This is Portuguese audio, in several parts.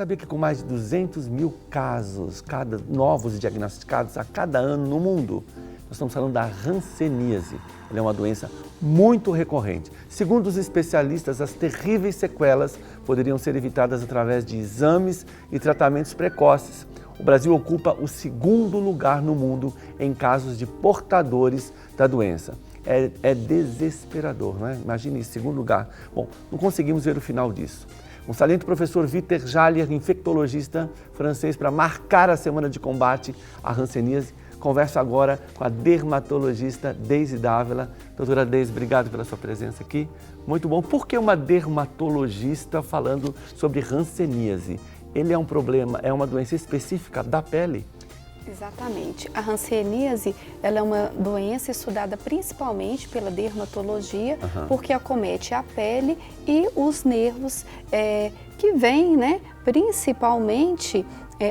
sabia que com mais de 200 mil casos novos diagnosticados a cada ano no mundo, nós estamos falando da hanseníase. Ela é uma doença muito recorrente. Segundo os especialistas, as terríveis sequelas poderiam ser evitadas através de exames e tratamentos precoces. O Brasil ocupa o 2º lugar no mundo em casos de portadores da doença. É desesperador, não é? Imagine isso, 2º lugar. Bom, não conseguimos ver o final disso. Um saliente professor Vítor Jaller, infectologista francês, para marcar a semana de combate à hanseníase, conversa agora com a dermatologista Deise Dávila. Doutora Deise, obrigado pela sua presença aqui. Muito bom. Por que uma dermatologista falando sobre hanseníase? Ele é um problema, é uma doença específica da pele? Exatamente. A hanseníase, ela é uma doença estudada principalmente pela dermatologia, porque acomete a pele e os nervos que vêm, né, principalmente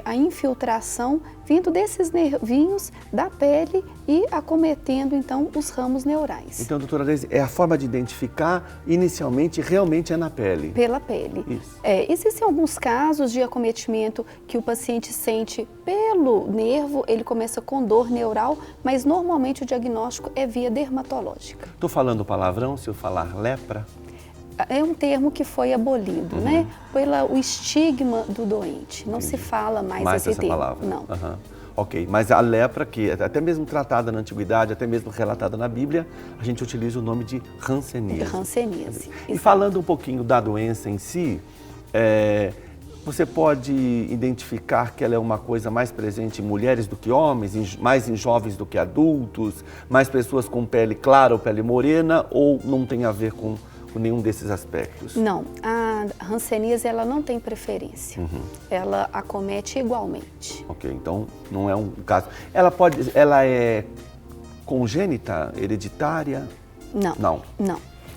a infiltração vindo desses nervinhos da pele e acometendo, então, os ramos neurais. Então, doutora Deise, é a forma de identificar, inicialmente, realmente é na pele? Pela pele. Isso. Existem alguns casos de acometimento que o paciente sente pelo nervo, ele começa com dor neural, mas normalmente o diagnóstico é via dermatológica. Estou falando palavrão se eu falar lepra? É um termo que foi abolido, né? Pelo estigma do doente. Não se fala mais esse termo. Palavra. Não. Ok, mas a lepra, que é até mesmo tratada na antiguidade, até mesmo relatada na Bíblia, a gente utiliza o nome de hanseníase. Hanseníase. E falando um pouquinho da doença em si, você pode identificar que ela é uma coisa mais presente em mulheres do que homens, mais em jovens do que adultos, mais pessoas com pele clara ou pele morena, ou não tem a ver com nenhum desses aspectos? Não, a hanseníase ela não tem preferência, ela acomete igualmente. Ok, então não é um caso. Ela é congênita, hereditária? Não.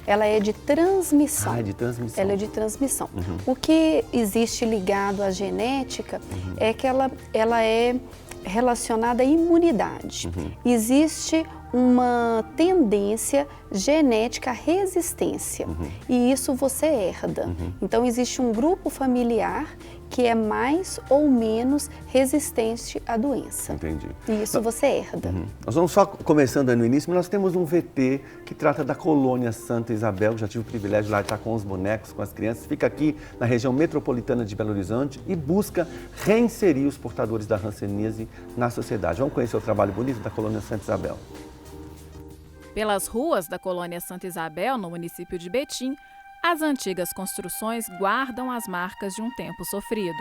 Ela é de transmissão. Ah, é de transmissão. Ela é de transmissão. O que existe ligado à genética é que ela é relacionada à imunidade. Existe uma tendência genética à resistência e isso você herda. Então existe um grupo familiar que é mais ou menos resistente à doença. Entendi. E isso você herda. Nós vamos só começando aí no início, mas nós temos um VT que trata da colônia Santa Isabel. Já tive o privilégio lá de estar com os bonecos, com as crianças. Fica aqui na região metropolitana de Belo Horizonte e busca reinserir os portadores da hanseníase na sociedade. Vamos conhecer o trabalho bonito da colônia Santa Isabel. Pelas ruas da colônia Santa Isabel, no município de Betim, as antigas construções guardam as marcas de um tempo sofrido.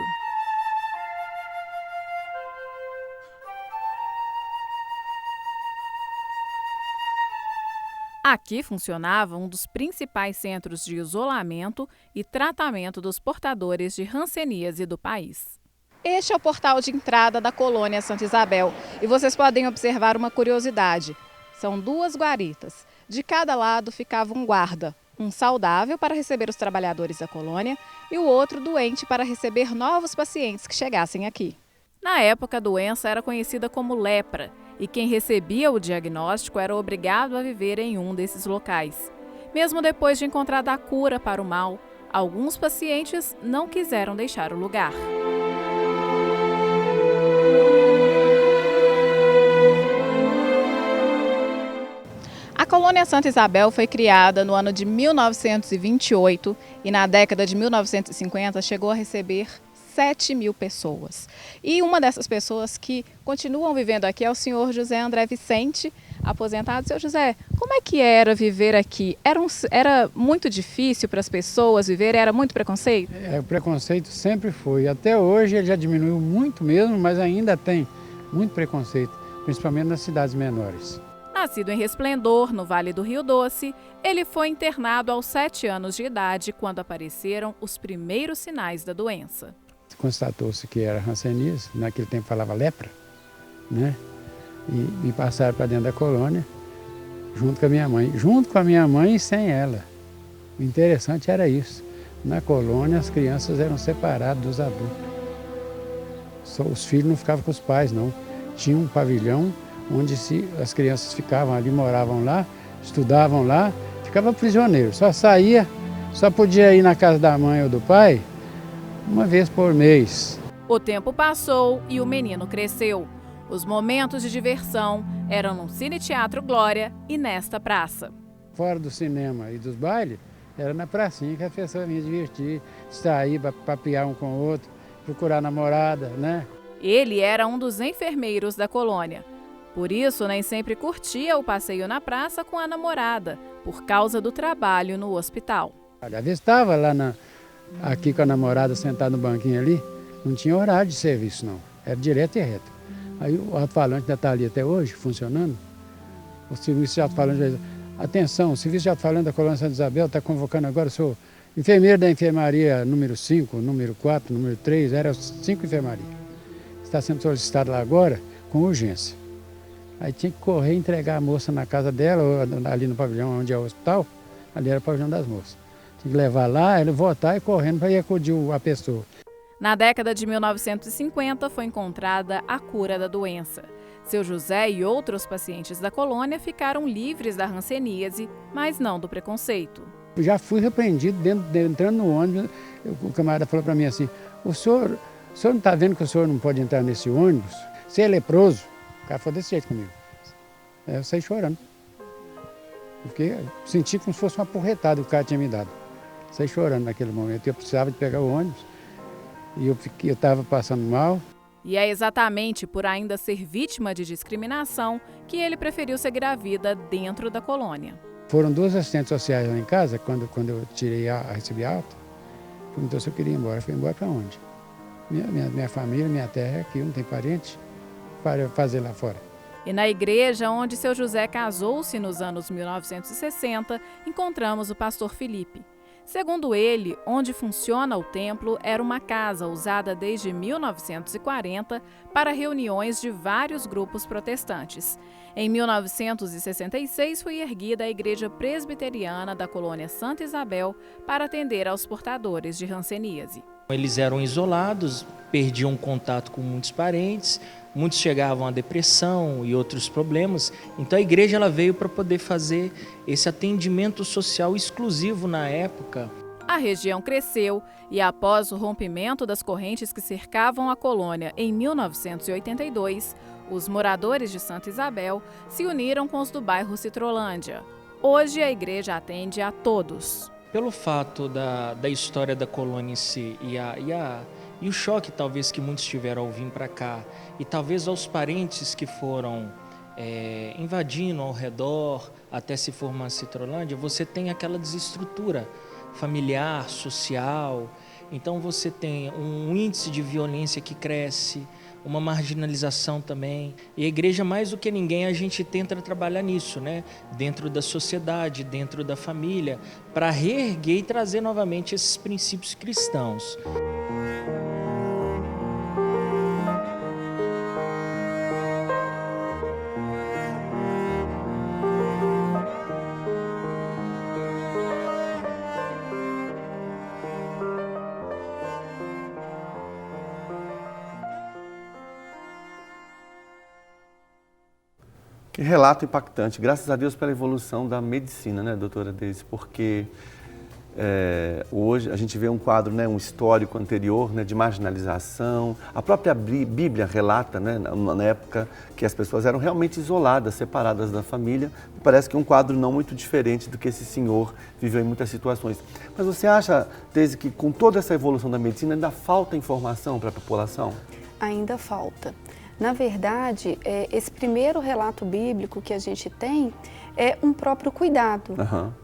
Aqui funcionava um dos principais centros de isolamento e tratamento dos portadores de hanseníase do país. Este é o portal de entrada da colônia Santa Isabel e vocês podem observar uma curiosidade. São 2 guaritas. De cada lado ficava um guarda, um saudável para receber os trabalhadores da colônia e o outro doente para receber novos pacientes que chegassem aqui. Na época, a doença era conhecida como lepra e quem recebia o diagnóstico era obrigado a viver em um desses locais. Mesmo depois de encontrar a cura para o mal, alguns pacientes não quiseram deixar o lugar. A colônia Santa Isabel foi criada no ano de 1928 e na década de 1950 chegou a receber 7.000 pessoas. E uma dessas pessoas que continuam vivendo aqui é o senhor José André Vicente, aposentado. Senhor José, como é que era viver aqui? Era muito difícil para as pessoas viver? Era muito preconceito? O preconceito sempre foi. Até hoje ele já diminuiu muito mesmo, mas ainda tem muito preconceito, principalmente nas cidades menores. Nascido em Resplendor, no Vale do Rio Doce, ele foi internado aos 7 anos de idade, quando apareceram os primeiros sinais da doença. Constatou-se que era hanseníase, naquele tempo falava lepra, né? E me passaram para dentro da colônia, junto com a minha mãe. Junto com a minha mãe e sem ela. O interessante era isso. Na colônia as crianças eram separadas dos adultos. Só os filhos não ficavam com os pais, não. Tinha um pavilhão onde as crianças ficavam ali, moravam lá, estudavam lá, ficava prisioneiro. Só saía, só podia ir na casa da mãe ou do pai uma vez por mês. O tempo passou e o menino cresceu. Os momentos de diversão eram no Cine Teatro Glória e nesta praça. Fora do cinema e dos bailes, era na pracinha que as pessoas vinham divertir, sair, papear um com o outro, procurar namorada, né? Ele era um dos enfermeiros da colônia. Por isso, nem sempre curtia o passeio na praça com a namorada, por causa do trabalho no hospital. Às vezes estava lá aqui com a namorada sentada no banquinho ali, não tinha horário de serviço não, era direto e reto. Aí o alto-falante ainda está ali até hoje, funcionando. O serviço de alto-falante, atenção, o serviço de alto-falante da Colônia Santa Isabel está convocando agora, eu sou enfermeiro da enfermaria número 5, número 4, número 3, era 5 enfermarias. Está sendo solicitado lá agora com urgência. Aí tinha que correr e entregar a moça na casa dela, ali no pavilhão onde é o hospital, ali era o pavilhão das moças. Tinha que levar lá, ele voltar e correndo para ir acudir a pessoa. Na década de 1950 foi encontrada a cura da doença. Seu José e outros pacientes da colônia ficaram livres da hanseníase, mas não do preconceito. Eu já fui repreendido entrando no ônibus, o camarada falou para mim assim, o senhor não está vendo que o senhor não pode entrar nesse ônibus? Você é leproso? O cara falou desse jeito comigo. Eu saí chorando. Porque senti como se fosse uma porretada que o cara tinha me dado. Saí chorando naquele momento. Eu precisava de pegar o ônibus e eu estava passando mal. E é exatamente por ainda ser vítima de discriminação que ele preferiu seguir a vida dentro da colônia. Foram 2 assistentes sociais lá em casa, quando eu recebi alta, perguntou se eu queria ir embora. Eu fui embora para onde? Minha família, minha terra é aqui, não tem parente para fazer lá fora. E na igreja onde seu José casou-se nos anos 1960, encontramos o pastor Felipe. Segundo ele, onde funciona o templo era uma casa usada desde 1940 para reuniões de vários grupos protestantes. Em 1966 foi erguida a Igreja Presbiteriana da Colônia Santa Isabel para atender aos portadores de hanseníase. Eles eram isolados, perdiam contato com muitos parentes, muitos chegavam à depressão e outros problemas. Então a igreja ela veio para poder fazer esse atendimento social exclusivo na época. A região cresceu e após o rompimento das correntes que cercavam a colônia em 1982, os moradores de Santa Isabel se uniram com os do bairro Citrolândia. Hoje a igreja atende a todos. Pelo fato da história da colônia em si e o choque talvez que muitos tiveram ao vir para cá e talvez aos parentes que foram invadindo ao redor até se formar a Citrolândia, você tem aquela desestrutura familiar, social, então você tem um índice de violência que cresce, uma marginalização também. E a igreja, mais do que ninguém, a gente tenta trabalhar nisso, né? Dentro da sociedade, dentro da família, para reerguer e trazer novamente esses princípios cristãos. Que relato impactante. Graças a Deus pela evolução da medicina, né, doutora Deise? Porque hoje a gente vê um quadro, né, um histórico anterior, né, de marginalização. A própria Bíblia relata, né, na época que as pessoas eram realmente isoladas, separadas da família. Parece que é um quadro não muito diferente do que esse senhor viveu em muitas situações. Mas você acha, Deise, que com toda essa evolução da medicina ainda falta informação para a população? Ainda falta. Na verdade, esse primeiro relato bíblico que a gente tem é um próprio cuidado,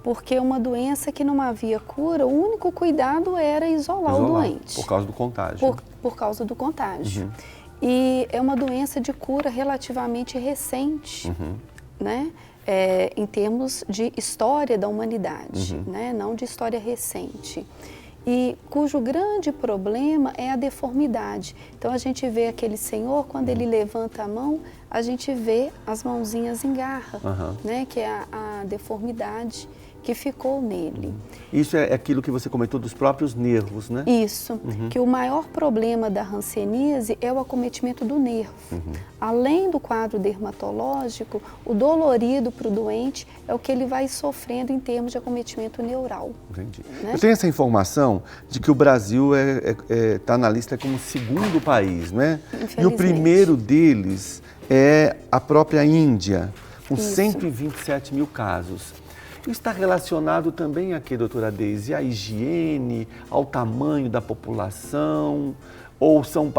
porque uma doença que não havia cura, o único cuidado era isolar o doente. Por causa do contágio. Por causa do contágio. E é uma doença de cura relativamente recente, né? Em termos de história da humanidade, né? Não de história recente. E cujo grande problema é a deformidade. Então a gente vê aquele senhor, quando ele levanta a mão, a gente vê as mãozinhas em garra, né? Que é a deformidade que ficou nele. Isso é aquilo que você comentou dos próprios nervos, né? Isso, que o maior problema da hanseníase é o acometimento do nervo. Além do quadro dermatológico, o dolorido para o doente é o que ele vai sofrendo em termos de acometimento neural. Entendi. Né? Eu tenho essa informação de que o Brasil está na lista como o segundo país, né? E o primeiro deles é a própria Índia, com 127 mil casos. Isso está relacionado também a quê, doutora Deise? À higiene, ao tamanho da população? Ou são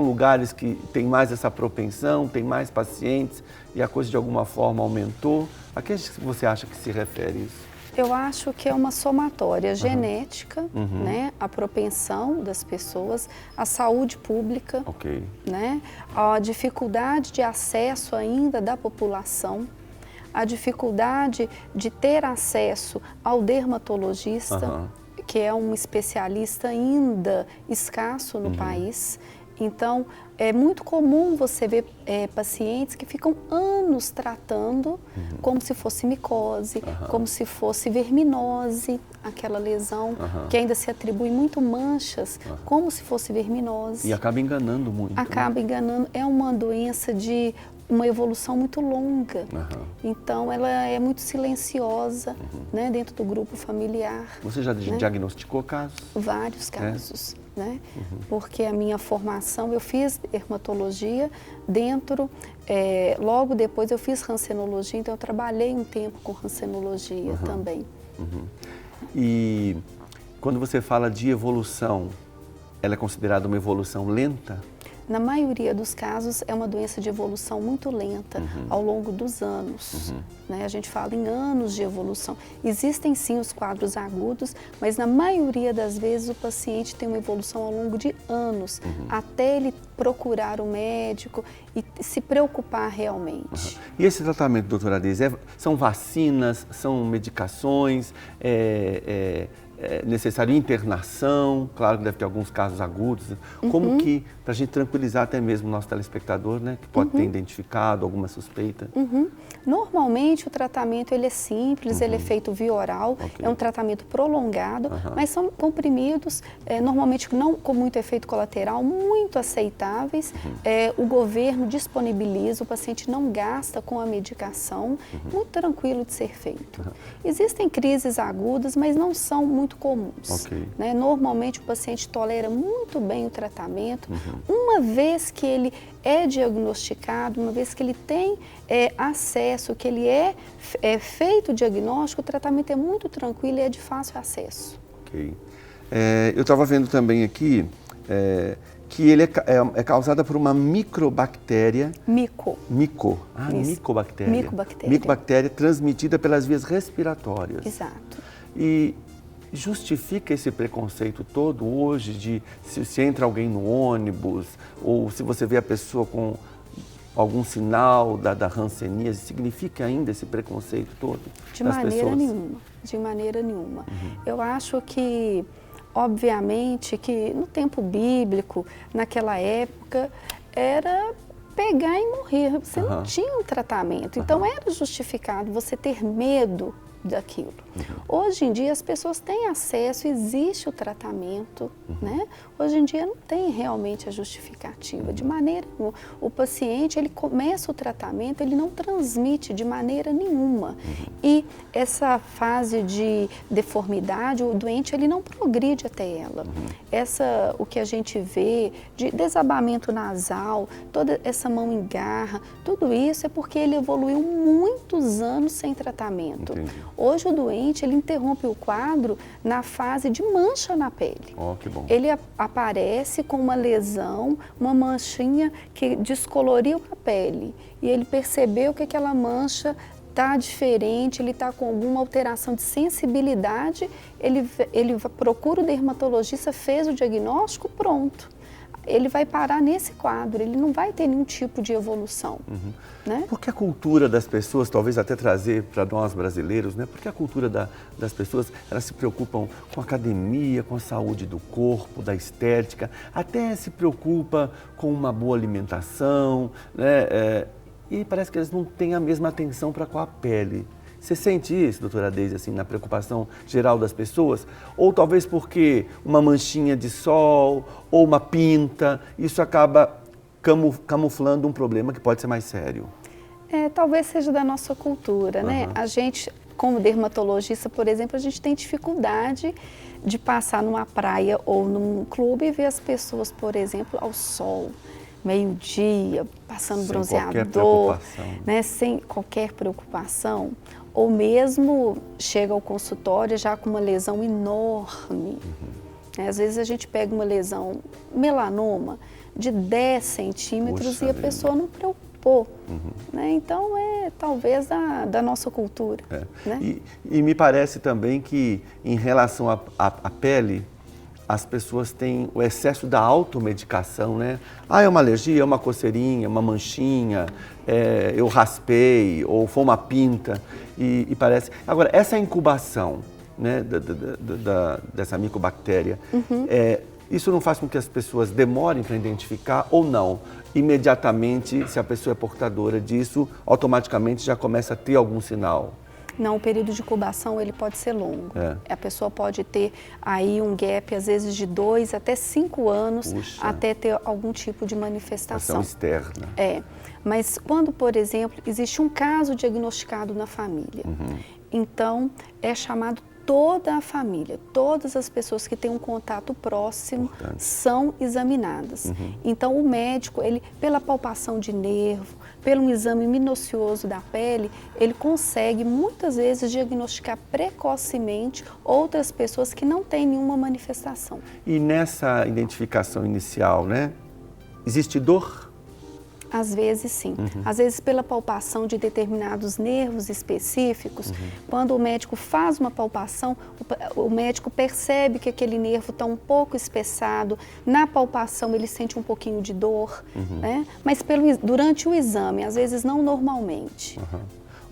lugares que têm mais essa propensão, tem mais pacientes e a coisa de alguma forma aumentou? A que você acha que se refere isso? Eu acho que é uma somatória genética, né? A propensão das pessoas, a saúde pública, né? A dificuldade de acesso ainda da população, a dificuldade de ter acesso ao dermatologista, que é um especialista ainda escasso no país. Então, é muito comum você ver pacientes que ficam anos tratando como se fosse micose, como se fosse verminose, aquela lesão, que ainda se atribui muito manchas, como se fosse verminose. E acaba enganando muito. Acaba enganando. É uma doença de uma evolução muito longa. Então, ela é muito silenciosa, né, dentro do grupo familiar. Você já diagnosticou casos? Vários casos, né? Porque a minha formação, eu fiz dermatologia dentro, logo depois eu fiz rancenologia, então eu trabalhei um tempo com rancenologia também. E quando você fala de evolução, ela é considerada uma evolução lenta? Na maioria dos casos, é uma doença de evolução muito lenta ao longo dos anos. Né? A gente fala em anos de evolução. Existem sim os quadros agudos, mas na maioria das vezes o paciente tem uma evolução ao longo de anos, até ele procurar um médico e se preocupar realmente. E esse tratamento, doutora Deise, são vacinas, são medicações, é necessário internação, claro que deve ter alguns casos agudos, como que, para a gente tranquilizar até mesmo o nosso telespectador, né, que pode ter identificado alguma suspeita? Normalmente o tratamento ele é simples, ele é feito via oral, é um tratamento prolongado, mas são comprimidos, normalmente não com muito efeito colateral, muito aceitáveis, o governo disponibiliza, o paciente não gasta com a medicação, muito tranquilo de ser feito. Existem crises agudas, mas não são muito comuns. Né? Normalmente o paciente tolera muito bem o tratamento. Uma vez que ele é diagnosticado, uma vez que ele tem acesso, que ele é feito o diagnóstico, o tratamento é muito tranquilo e é de fácil acesso. Eu estava vendo também aqui que ele é causada por uma microbactéria. Micobactéria transmitida pelas vias respiratórias. Exato. E justifica esse preconceito todo hoje de se entra alguém no ônibus ou se você vê a pessoa com algum sinal da hanseníase, significa ainda esse preconceito todo das pessoas? De maneira nenhuma. Eu acho que, obviamente, que no tempo bíblico, naquela época, era pegar e morrer. Você não tinha um tratamento, então era justificado você ter medo daquilo. Hoje em dia as pessoas têm acesso, existe o tratamento, né? Hoje em dia não tem realmente a justificativa, de maneira nenhuma. O paciente, ele começa o tratamento, ele não transmite de maneira nenhuma. E essa fase de deformidade, o doente, ele não progride até ela. O que a gente vê de desabamento nasal, toda essa mão em garra, tudo isso é porque ele evoluiu muitos anos sem tratamento. Hoje o doente, ele interrompe o quadro na fase de mancha na pele. Que bom. Ele aparece com uma lesão, uma manchinha que descoloriu a pele. E ele percebeu que aquela mancha está diferente, ele está com alguma alteração de sensibilidade, ele procura o dermatologista, fez o diagnóstico, pronto. Ele vai parar nesse quadro, ele não vai ter nenhum tipo de evolução. Né? Porque a cultura das pessoas, talvez até trazer para nós brasileiros, né? Porque a cultura das pessoas, elas se preocupam com a academia, com a saúde do corpo, da estética, até se preocupa com uma boa alimentação, né? E parece que eles não têm a mesma atenção para com a pele. Você sente isso, doutora Deise, assim, na preocupação geral das pessoas? Ou talvez porque uma manchinha de sol ou uma pinta, isso acaba camuflando um problema que pode ser mais sério? Talvez seja da nossa cultura, né? A gente, como dermatologista, por exemplo, a gente tem dificuldade de passar numa praia ou num clube e ver as pessoas, por exemplo, ao sol, meio-dia, passando bronzeador, né? Sem qualquer preocupação, ou mesmo chega ao consultório já com uma lesão enorme. Às vezes a gente pega uma lesão melanoma de 10 centímetros e a pessoa não preocupou. Né? Então, talvez da nossa cultura. Né? E me parece também que, em relação à pele, as pessoas têm o excesso da automedicação, né? É uma alergia, é uma coceirinha, uma manchinha, eu raspei, ou foi uma pinta, e parece... Agora, essa incubação, né, dessa micobactéria, isso não faz com que as pessoas demorem para identificar ou não? Imediatamente, se a pessoa é portadora disso, automaticamente já começa a ter algum sinal? Não, o período de incubação ele pode ser longo. A pessoa pode ter aí um gap, às vezes, de 2 até 5 anos, até ter algum tipo de manifestação. Ação externa. Mas quando, por exemplo, existe um caso diagnosticado na família, então é chamado toda a família, todas as pessoas que têm um contato próximo são examinadas. Então o médico, ele, pela palpação de nervo, pelo um exame minucioso da pele, ele consegue muitas vezes diagnosticar precocemente outras pessoas que não têm nenhuma manifestação. E nessa identificação inicial, né, existe dor? Às vezes sim. Às vezes pela palpação de determinados nervos específicos, quando o médico faz uma palpação, o médico percebe que aquele nervo está um pouco espessado, na palpação ele sente um pouquinho de dor, né? Mas durante o exame, às vezes não normalmente.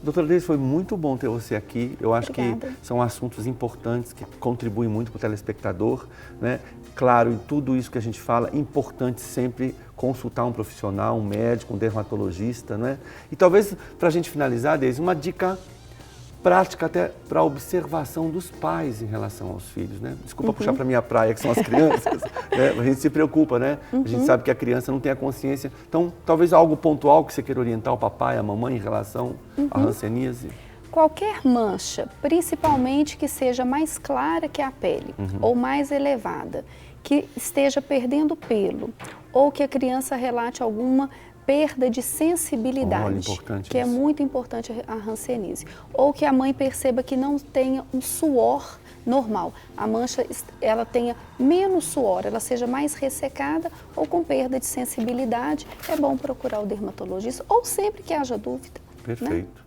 Doutora Deise, foi muito bom ter você aqui. Eu acho Obrigada. que são assuntos importantes que contribuem muito para o telespectador, né? Claro, em tudo isso que a gente fala, é importante sempre consultar um profissional, um médico, um dermatologista, né? E talvez, para a gente finalizar, Deise, uma dica prática até para a observação dos pais em relação aos filhos, né? Desculpa puxar para a minha praia, que são as crianças, né? A gente se preocupa, né? A gente sabe que a criança não tem a consciência. Então, talvez algo pontual que você queira orientar o papai, a mamãe em relação à hanseníase? Qualquer mancha, principalmente que seja mais clara que a pele, ou mais elevada, que esteja perdendo pelo, ou que a criança relate alguma perda de sensibilidade, que é muito importante a hanseníase, ou que a mãe perceba que não tenha um suor normal, a mancha ela tenha menos suor, ela seja mais ressecada ou com perda de sensibilidade, é bom procurar o dermatologista, ou sempre que haja dúvida. Perfeito. Né?